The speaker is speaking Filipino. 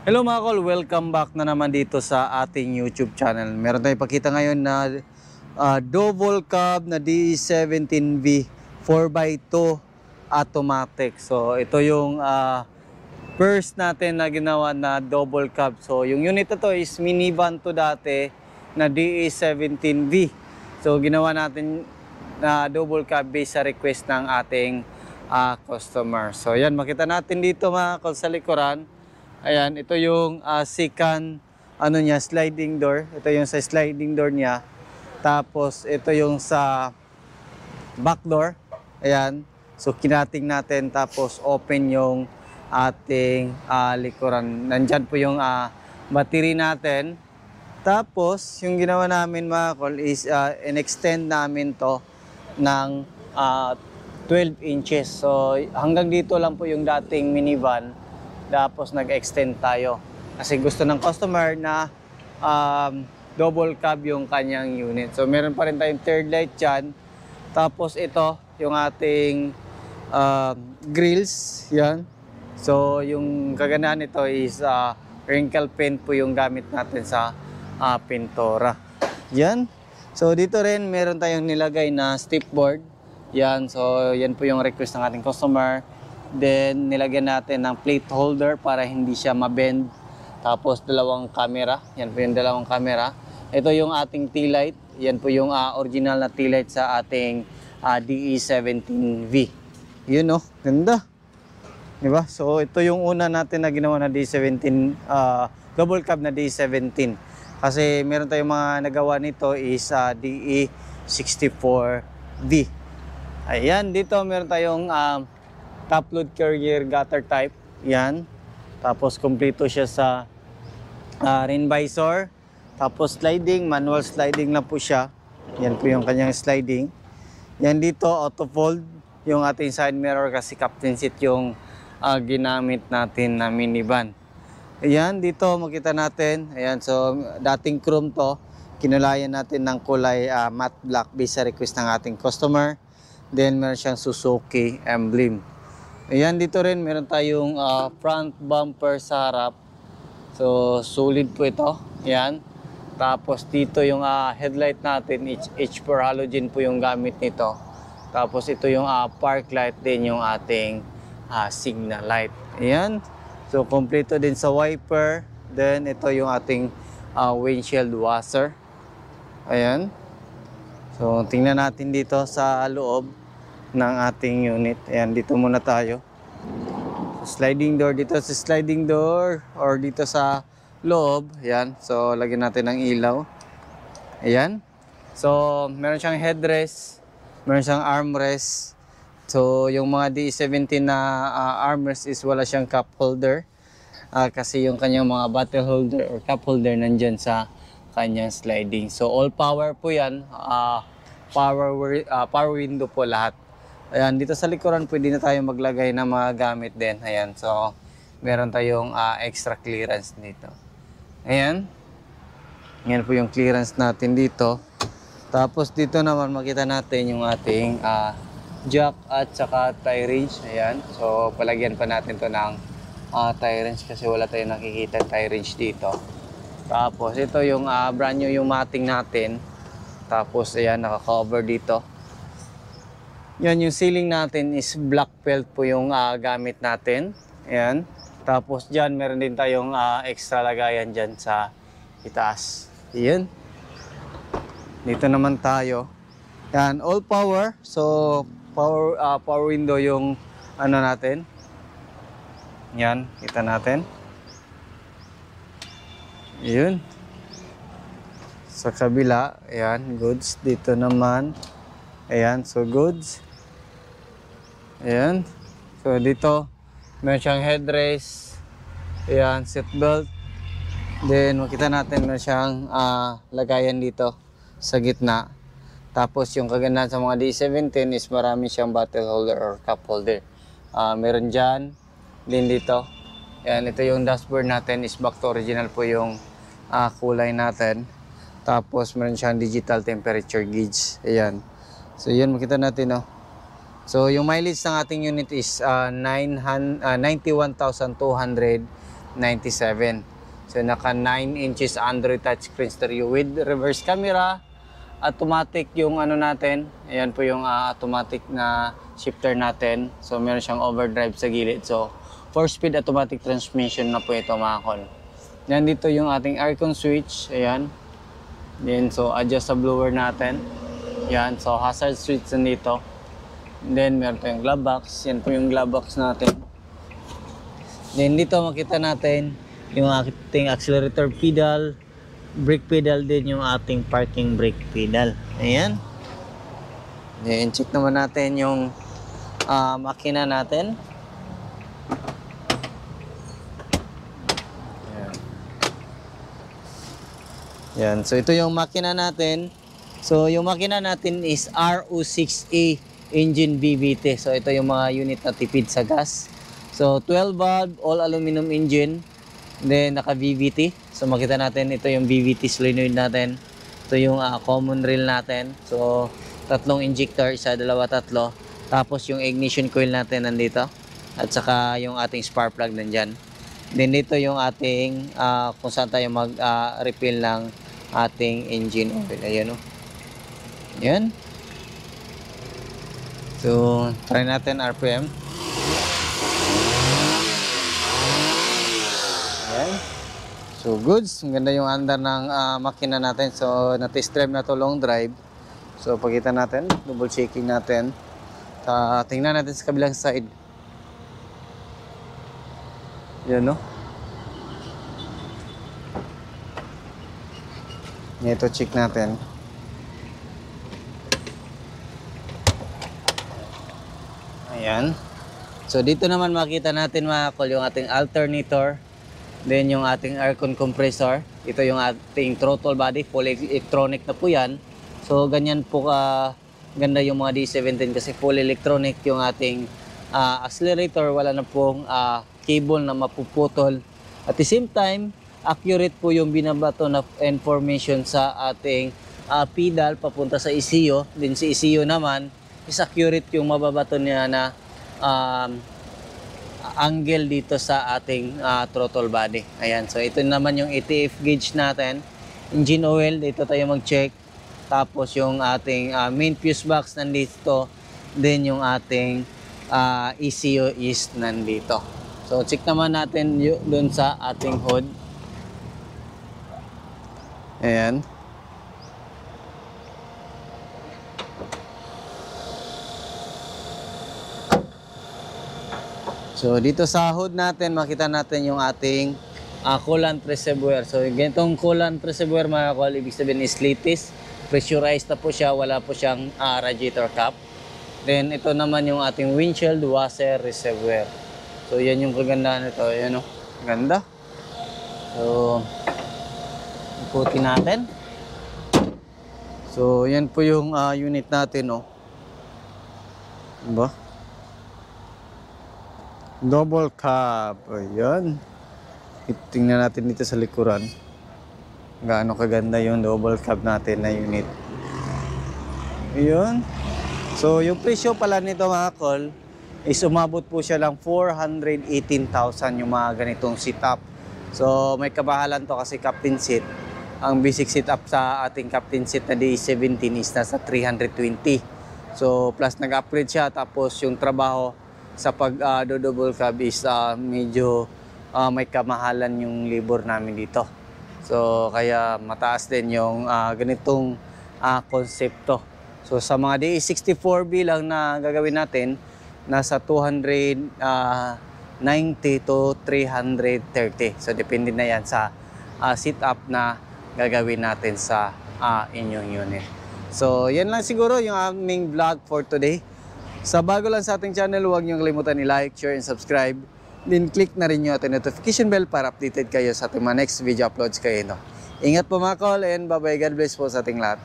Hello mga kol, welcome back na naman dito sa ating YouTube channel. Meron tayong ipakita ngayon na double cab na DE17V 4x2 automatic. So ito yung first natin na ginawa na double cab. So yung unit na to is minivan to dati na DE17V. So ginawa natin na double cab based sa request ng ating customer. So yan, makita natin dito mga kol sa likuran. Ayan, ito yung second sliding door. Ito yung sa sliding door niya. Tapos ito yung sa back door. Ayan. So kinating natin tapos open yung ating likuran. Nandyan po yung battery natin. Tapos yung ginawa namin mga kol is in-extend namin to ng 12 inches. So hanggang dito lang po yung dating minivan. Tapos nag-extend tayo kasi gusto ng customer na double cab yung kanyang unit. So meron pa rin tayong third light dyan. Tapos ito yung ating grills. Yan. So yung kagandahan nito is wrinkle paint po yung gamit natin sa pintura. Yan. So dito rin meron tayong nilagay na step board. Yan. So yan po yung request ng ating customer. Then, nilagyan natin ng plate holder para hindi siya mabend. Tapos, dalawang camera. Yan po yung dalawang camera. Ito yung ating tail light. Yan po yung original na tail light sa ating DE17V. Yun oh, ganda. Diba? So, ito yung una natin na ginawa na DE17, double cab na DE17. Kasi meron tayong mga nagawa nito is DE64V. Ayan, dito meron tayong top load carrier gutter type. Yan. Tapos kompleto siya sa rain visor. Tapos sliding, manual sliding na po siya. Yan po yung kanyang sliding. Yan dito, auto fold. Yung ating side mirror kasi captain seat yung ginamit natin na minivan. Ayan, dito makita natin. Ayan, so dating chrome to. Kinulayan natin ng kulay matte black based sa request ng ating customer. Then meron siyang Suzuki emblem. Ayan, dito rin meron tayong front bumper sa harap. So, solid po ito. Ayan. Tapos dito yung headlight natin, H4 halogen po yung gamit nito. Tapos ito yung park light din yung ating signal light. Ayan. So, kompleto din sa wiper. Then, ito yung ating windshield washer. Ayan. So, tingnan natin dito sa loob ng ating unit. Ayan, dito muna tayo. Sliding door, dito sa sliding door or dito sa loob. Ayan, so lagyan natin ng ilaw. Ayan. So, meron siyang headrest, meron siyang armrest. So, yung mga DE17 na armrest is wala siyang cup holder. Kasi yung kanyang mga bottle holder or cup holder nandyan sa kanyang sliding. So, all power po yan. Power window po lahat. Ayan, dito sa likuran pwede na tayo maglagay ng mga gamit din. Ayan, so meron tayong extra clearance dito. Ayan. Ayan po yung clearance natin dito. Tapos dito naman makita natin yung ating jack at saka tie wrench. Ayan, so palagyan pa natin to ng tie wrench kasi wala tayong nakikita tie wrench dito. Tapos ito yung brand new yung matting natin. Tapos ayan, naka-cover dito. Yan, yung ceiling natin is black felt po yung gamit natin. Ayan. Tapos dyan, meron din tayong extra lagayan dyan sa itaas. Ayan. Dito naman tayo. Yan, all power. So, power window yung natin. Yan, kita natin. Ayan. Sa kabila, ayan, goods. Dito naman. Ayan, so goods. Ayan. So dito, meron siyang headrest. Ayan, seatbelt. Then makita natin meron siyang lagayan dito sa gitna. Tapos yung kagandahan sa mga D17 is marami siyang bottle holder or cup holder. Meron dyan. Din dito. Ayan, ito yung dashboard natin is back to original po yung kulay natin. Tapos meron siyang digital temperature gauge. Ayan. So yun, makita natin, no? So yung mileage ng ating unit is 91,200 97. So naka 9 inches Android touchscreen stereo with reverse camera, automatic yung ano natin. Ayan po yung automatic na shifter natin. So meron siyang overdrive sa gilid. So 4-speed automatic transmission na po ito mga kol. Yan dito yung ating aircon switch. Ayan. Then so adjust sa blower natin. Yan. So hazard switch nandito. Then meron tayong glove box. Yan po yung glove box natin. Then dito makita natin yung ating accelerator pedal, brake pedal din yung ating parking brake pedal. Ayan. Then check naman natin yung makina natin. Ayan. So ito yung makina natin. So yung makina natin is RO6A engine VVT. So ito yung mga unit na tipid sa gas. So 12 valve, all aluminum engine. Then naka VVT. So makita natin ito yung VVT solenoid natin. Ito yung common rail natin. So tatlong injector, isa, dalawa, tatlo. Tapos yung ignition coil natin nandito. At saka yung ating spark plug nandyan. Then dito yung ating kung saan tayo mag-refill ng ating engine oil. Ayan o. Ayan. So try natin RPM. So goods, ang ganda yung andar ng makina natin. So na-test drive na to long drive. So pagkita natin, double checking natin. Tingnan natin sa kabilang side. Yan no. Ito check natin. Ayan. So dito naman makita natin mga kol yung ating alternator. Then yung ating aircon compressor, ito yung ating throttle body, full electronic na po yan. So ganyan po ganda yung mga D17 kasi full electronic yung ating accelerator, wala na pong cable na mapuputol. At the same time, accurate po yung binabato na information sa ating pedal papunta sa ECU. Din si ECU naman is accurate yung mababato niya na angle dito sa ating throttle body. Ayan, so ito naman yung ATF gauge natin. Engine oil, dito tayo mag-check. Tapos yung ating main fuse box nandito. Then yung ating ECU is nandito. So check naman natin doon sa ating hood. Ayan. So dito sa hood natin, makita natin yung ating coolant reservoir. So ganitong coolant reservoir mga kol, ibig sabihin is latest. Pressurized na po siya, wala po siyang radiator cap. Then ito naman yung ating windshield washer reservoir. So yan yung kagandahan nito. Ayan o, ganda. So ikutin natin. So yan po yung unit natin o. Diba? Double cab. Ayan. Tingnan natin dito sa likuran. Gaano kaganda yung double cab natin na unit. Ayan. So yung presyo pala nito mga kol is umabot po siya lang 418,000 yung mga ganitong setup. So may kabahalan to kasi captain seat. Ang basic setup sa ating captain seat na D17 is nasa 320. So plus nag-upgrade siya, tapos yung trabaho sa pag-double cab is medyo may kamahalan yung labor namin dito. So kaya mataas din yung ganitong konsepto. So sa mga DE64B lang na gagawin natin, nasa 290 to 330. So depende na yan sa setup na gagawin natin sa inyong unit. So yan lang siguro yung aming vlog for today. Sa bago lang sa ating channel, huwag niyong kalimutan i-like, share, and subscribe. Then click na rin yung ating notification bell para updated kayo sa ating mga next video uploads kayo. Ingat po mga kol, and bye-bye. God bless po sa ating lahat.